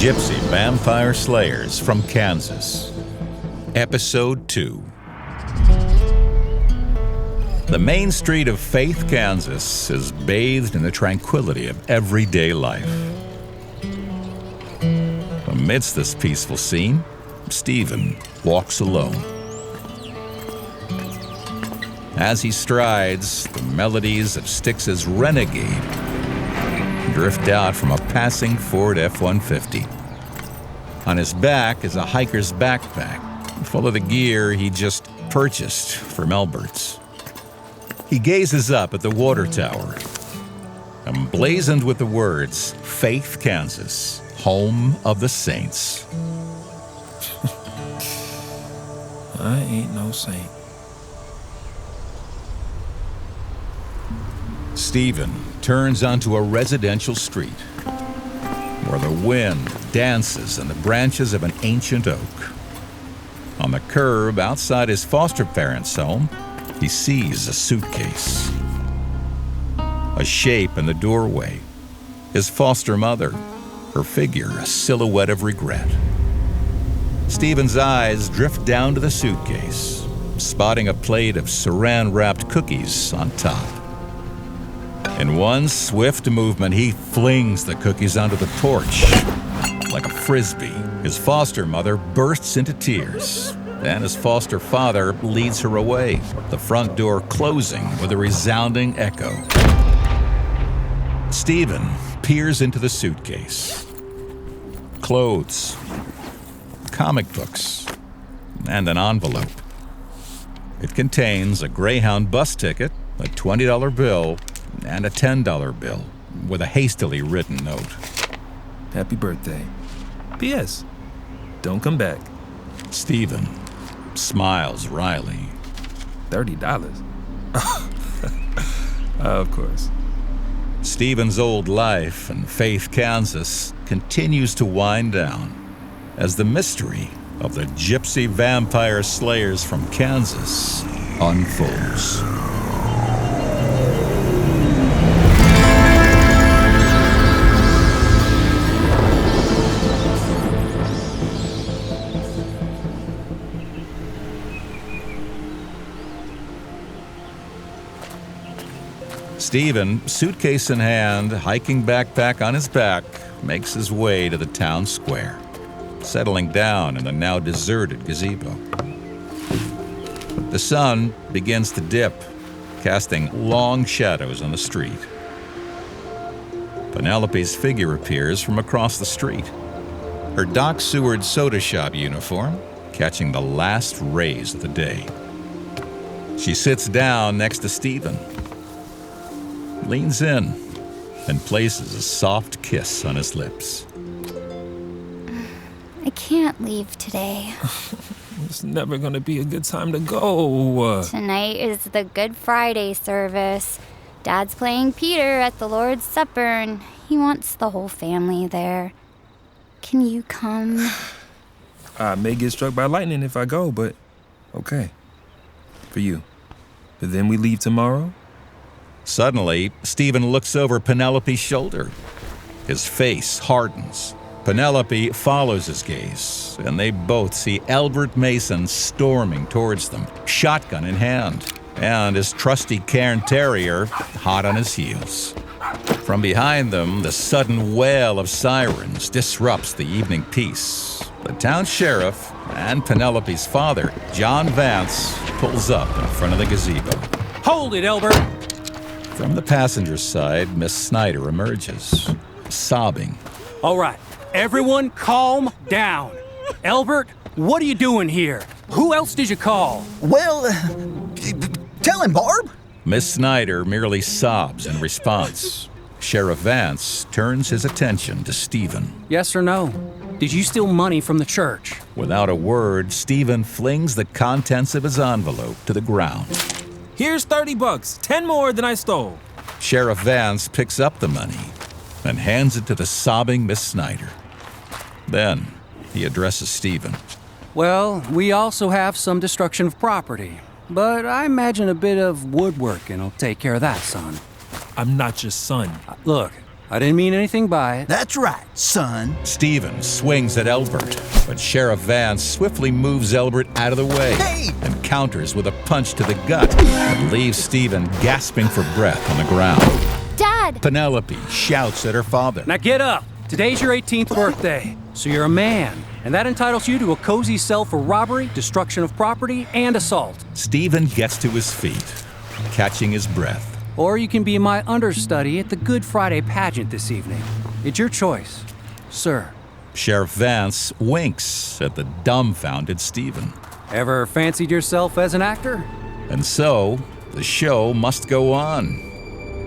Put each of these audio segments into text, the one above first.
Gypsy Vampire Slayers from Kansas. Episode 2. The main street of Faith, Kansas is bathed in the tranquility of everyday life. Amidst this peaceful scene, Stephen walks alone. As he strides, the melodies of Styx's Renegade drift out from a passing Ford F-150. On his back is a hiker's backpack, full of the gear he just purchased from Albert's. He gazes up at the water tower, emblazoned with the words, Faith, Kansas, home of the saints. I ain't no saint. Stephen turns onto a residential street where the wind dances in the branches of an ancient oak. On the curb outside his foster parents' home, he sees a suitcase. A shape in the doorway, his foster mother, her figure a silhouette of regret. Stephen's eyes drift down to the suitcase, spotting a plate of saran-wrapped cookies on top. In one swift movement, he flings the cookies onto the porch. Like a frisbee, his foster mother bursts into tears, and his foster father leads her away, the front door closing with a resounding echo. Stephen peers into the suitcase. Clothes, comic books, and an envelope. It contains a Greyhound bus ticket, a $20 bill, and a $10 bill with a hastily written note. Happy birthday. P.S. Don't come back. Stephen smiles wryly. $30? Of course. Stephen's old life in Faith, Kansas continues to wind down as the mystery of the Gypsy Vampire Slayers from Kansas unfolds. Stephen, suitcase in hand, hiking backpack on his back, makes his way to the town square, settling down in the now deserted gazebo. The sun begins to dip, casting long shadows on the street. Penelope's figure appears from across the street, her Doc Seward soda shop uniform catching the last rays of the day. She sits down next to Stephen, leans in, and places a soft kiss on his lips. I can't leave today. It's never gonna be a good time to go. Tonight is the Good Friday service. Dad's playing Peter at the Lord's Supper, and he wants the whole family there. Can you come? I may get struck by lightning if I go, but okay. For you. But then we leave tomorrow? Suddenly, Stephen looks over Penelope's shoulder. His face hardens. Penelope follows his gaze, and they both see Albert Mason storming towards them, shotgun in hand, and his trusty Cairn Terrier hot on his heels. From behind them, the sudden wail of sirens disrupts the evening peace. The town sheriff and Penelope's father, John Vance, pulls up in front of the gazebo. Hold it, Albert! From the passenger's side, Miss Snyder emerges, sobbing. All right, everyone calm down. Albert, what are you doing here? Who else did you call? Well, tell him, Barb. Miss Snyder merely sobs in response. Sheriff Vance turns his attention to Stephen. Yes or no? Did you steal money from the church? Without a word, Stephen flings the contents of his envelope to the ground. Here's $30, 10 more than I stole. Sheriff Vance picks up the money and hands it to the sobbing Miss Snyder. Then he addresses Stephen. Well, we also have some destruction of property, but I imagine a bit of woodworking will take care of that, son. I'm not your son. Look, I didn't mean anything by it. That's right, son. Stephen swings at Elbert, but Sheriff Vance swiftly moves Elbert out of the way Hey! and counters with a punch to the gut that leaves Stephen gasping for breath on the ground. Dad! Penelope shouts at her father. Now get up. Today's your 18th birthday, so you're a man, and that entitles you to a cozy cell for robbery, destruction of property, and assault. Stephen gets to his feet, catching his breath. Or you can be my understudy at the Good Friday pageant this evening. It's your choice, sir. Sheriff Vance winks at the dumbfounded Stephen. Ever fancied yourself as an actor? And so, the show must go on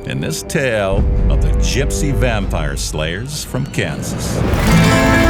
in this tale of the Gypsy Vampire Slayers from Kansas.